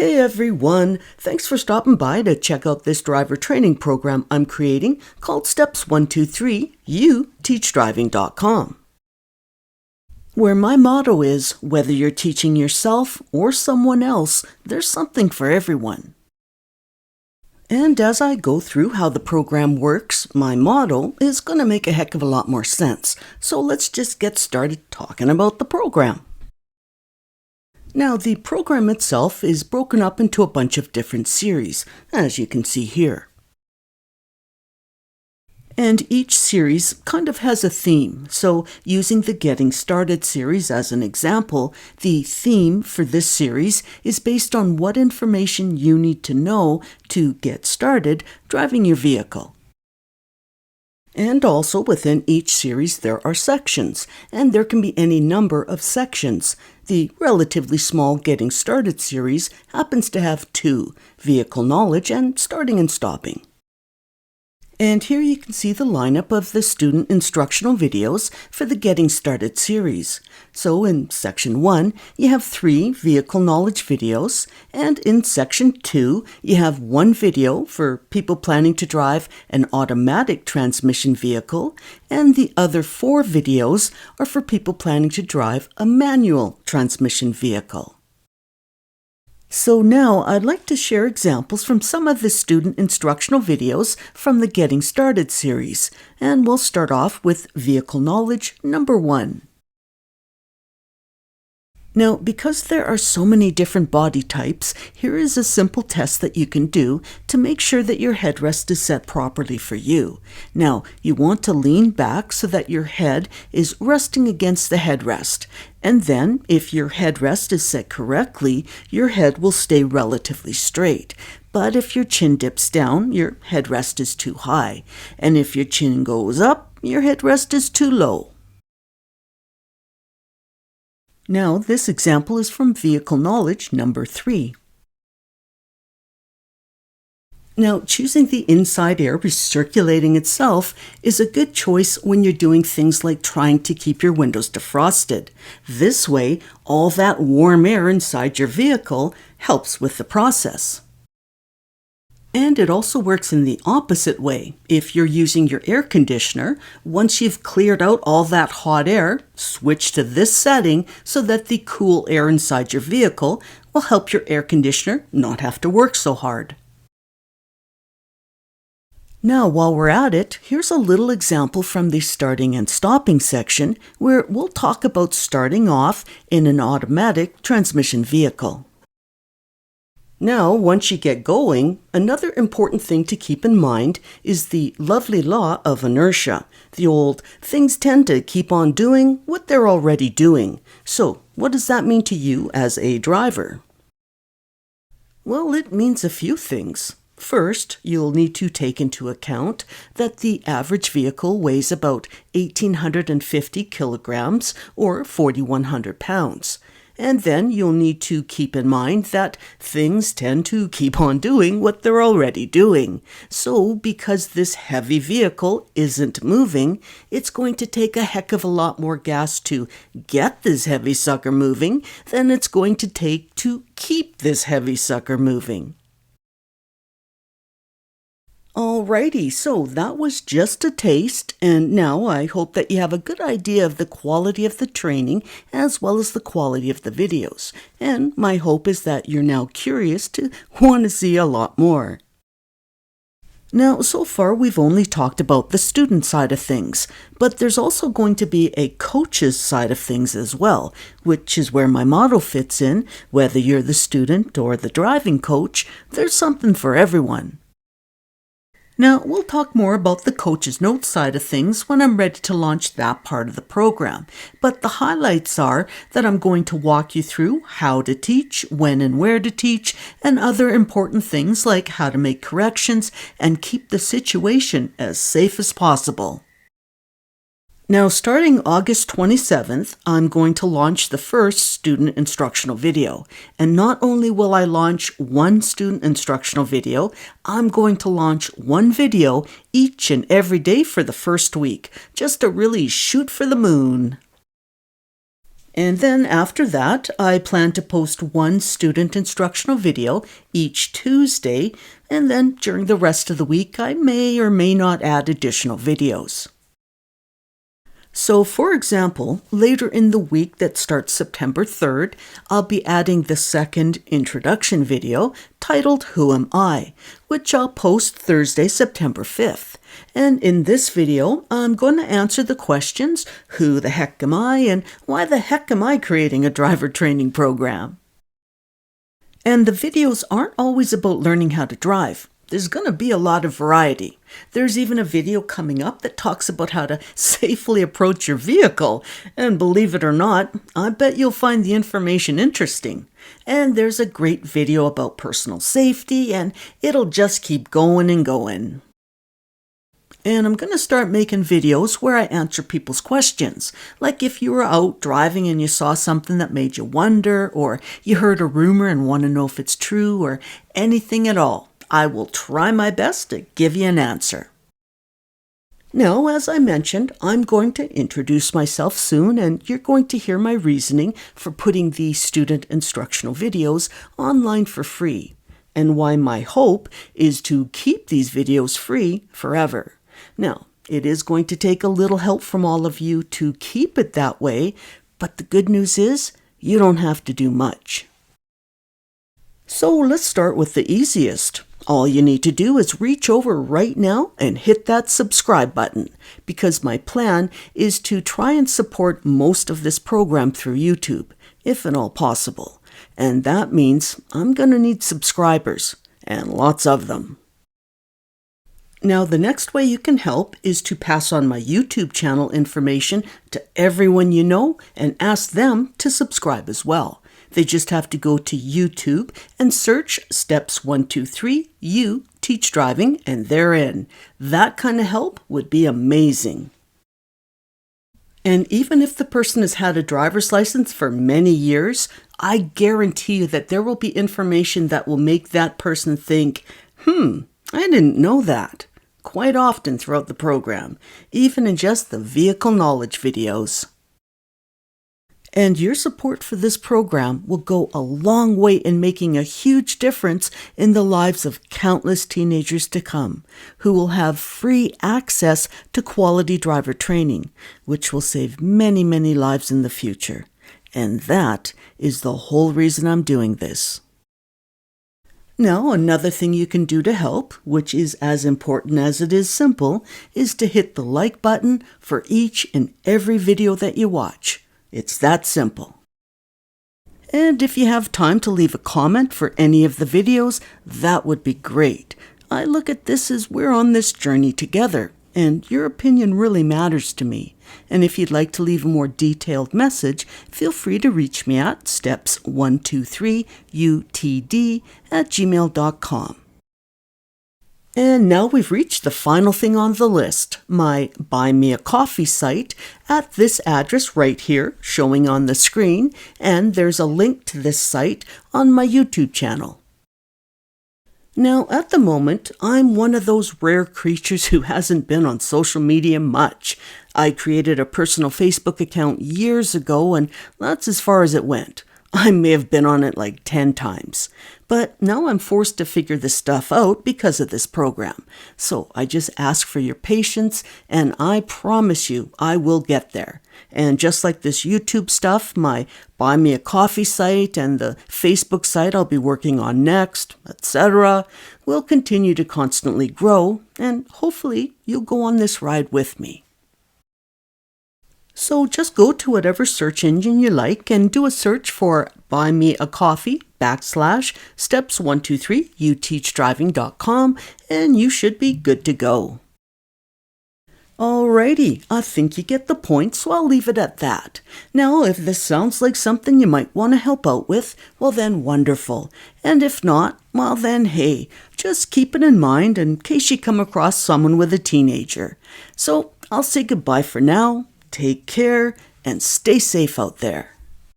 Hey everyone, thanks for stopping by to check out this driver training program I'm creating called Steps 123UTeachDriving.com. Where my motto is, whether you're teaching yourself or someone else, there's something for everyone. And as I go through how the program works, my motto is going to make a heck of a lot more sense. So let's just get started talking about the program. Now, the program itself is broken up into a bunch of different series, as you can see here. And each series kind of has a theme, so using the Getting Started series as an example, the theme for this series is based on what information you need to know to get started driving your vehicle. And also within each series there are sections, and there can be any number of sections. The relatively small Getting Started series happens to have 2, Vehicle Knowledge and Starting and Stopping. And here you can see the lineup of the student instructional videos for the Getting Started series. So in Section 1, you have 3 Vehicle Knowledge videos, and in Section 2, you have 1 video for people planning to drive an automatic transmission vehicle, and the other 4 videos are for people planning to drive a manual transmission vehicle. So now I'd like to share examples from some of the student instructional videos from the Getting Started series, and we'll start off with Vehicle Knowledge number 1. Now, because there are so many different body types, here is a simple test that you can do to make sure that your headrest is set properly for you. Now, you want to lean back so that your head is resting against the headrest. And then, if your headrest is set correctly, your head will stay relatively straight. But if your chin dips down, your headrest is too high. And if your chin goes up, your headrest is too low. Now, this example is from Vehicle Knowledge number 3. Now, choosing the inside air recirculating itself is a good choice when you're doing things like trying to keep your windows defrosted. This way, all that warm air inside your vehicle helps with the process. And it also works in the opposite way. If you're using your air conditioner, once you've cleared out all that hot air, switch to this setting so that the cool air inside your vehicle will help your air conditioner not have to work so hard. Now, while we're at it, here's a little example from the starting and stopping section where we'll talk about starting off in an automatic transmission vehicle. Now, once you get going, another important thing to keep in mind is the lovely law of inertia. The old things tend to keep on doing what they're already doing. So, what does that mean to you as a driver? Well, it means a few things. First, you'll need to take into account that the average vehicle weighs about 1,850 kilograms or 4,100 pounds. And then you'll need to keep in mind that things tend to keep on doing what they're already doing. So, because this heavy vehicle isn't moving, it's going to take a heck of a lot more gas to get this heavy sucker moving than it's going to take to keep this heavy sucker moving. Alrighty, so that was just a taste, and now I hope that you have a good idea of the quality of the training as well as the quality of the videos. And my hope is that you're now curious to want to see a lot more. Now, so far we've only talked about the student side of things, but there's also going to be a coach's side of things as well, which is where my motto fits in. Whether you're the student or the driving coach, there's something for everyone. Now, we'll talk more about the coach's notes side of things when I'm ready to launch that part of the program. But the highlights are that I'm going to walk you through how to teach, when and where to teach, and other important things like how to make corrections and keep the situation as safe as possible. Now, starting August 27th, I'm going to launch the first student instructional video. And not only will I launch one student instructional video, I'm going to launch one video each and every day for the first week, just to really shoot for the moon. And then after that, I plan to post one student instructional video each Tuesday, and then during the rest of the week, I may or may not add additional videos. So, for example, later in the week that starts September 3rd, I'll be adding the second introduction video titled Who Am I?, which I'll post Thursday, September 5th. And in this video, I'm going to answer the questions, who the heck am I, and why the heck am I creating a driver training program? And the videos aren't always about learning how to drive. There's going to be a lot of variety. There's even a video coming up that talks about how to safely approach your vehicle. And believe it or not, I bet you'll find the information interesting. And there's a great video about personal safety, and it'll just keep going and going. And I'm going to start making videos where I answer people's questions. Like if you were out driving and you saw something that made you wonder, or you heard a rumor and want to know if it's true, or anything at all. I will try my best to give you an answer. Now, as I mentioned, I'm going to introduce myself soon, and you're going to hear my reasoning for putting these student instructional videos online for free, and why my hope is to keep these videos free forever. Now, it is going to take a little help from all of you to keep it that way, but the good news is you don't have to do much. So let's start with the easiest. All you need to do is reach over right now and hit that subscribe button, because my plan is to try and support most of this program through YouTube, if at all possible. And that means I'm going to need subscribers, and lots of them. Now, the next way you can help is to pass on my YouTube channel information to everyone you know and ask them to subscribe as well. They just have to go to YouTube and search Steps 123UTeachDriving, and they're in. That kind of help would be amazing. And even if the person has had a driver's license for many years, I guarantee you that there will be information that will make that person think, I didn't know that. Quite often throughout the program, even in just the vehicle knowledge videos. And your support for this program will go a long way in making a huge difference in the lives of countless teenagers to come, who will have free access to quality driver training, which will save many, many lives in the future. And that is the whole reason I'm doing this. Now, another thing you can do to help, which is as important as it is simple, is to hit the like button for each and every video that you watch. It's that simple. And if you have time to leave a comment for any of the videos, that would be great. I look at this as we're on this journey together, and your opinion really matters to me. And if you'd like to leave a more detailed message, feel free to reach me at steps123utd@gmail.com. And now we've reached the final thing on the list, my Buy Me a Coffee site at this address right here, showing on the screen, and there's a link to this site on my YouTube channel. Now, at the moment, I'm one of those rare creatures who hasn't been on social media much. I created a personal Facebook account years ago, and that's as far as it went. I may have been on it like 10 times. But now I'm forced to figure this stuff out because of this program. So I just ask for your patience, and I promise you I will get there. And just like this YouTube stuff, my Buy Me a Coffee site and the Facebook site I'll be working on next, etc., will continue to constantly grow, and hopefully you'll go on this ride with me. So just go to whatever search engine you like and do a search for Buy Me a Coffee /steps123uteachdriving.com, and you should be good to go. Alrighty, I think you get the point, so I'll leave it at that. Now, if this sounds like something you might want to help out with, well then wonderful. And if not, well then hey, just keep it in mind in case you come across someone with a teenager. So I'll say goodbye for now. Take care and stay safe out there.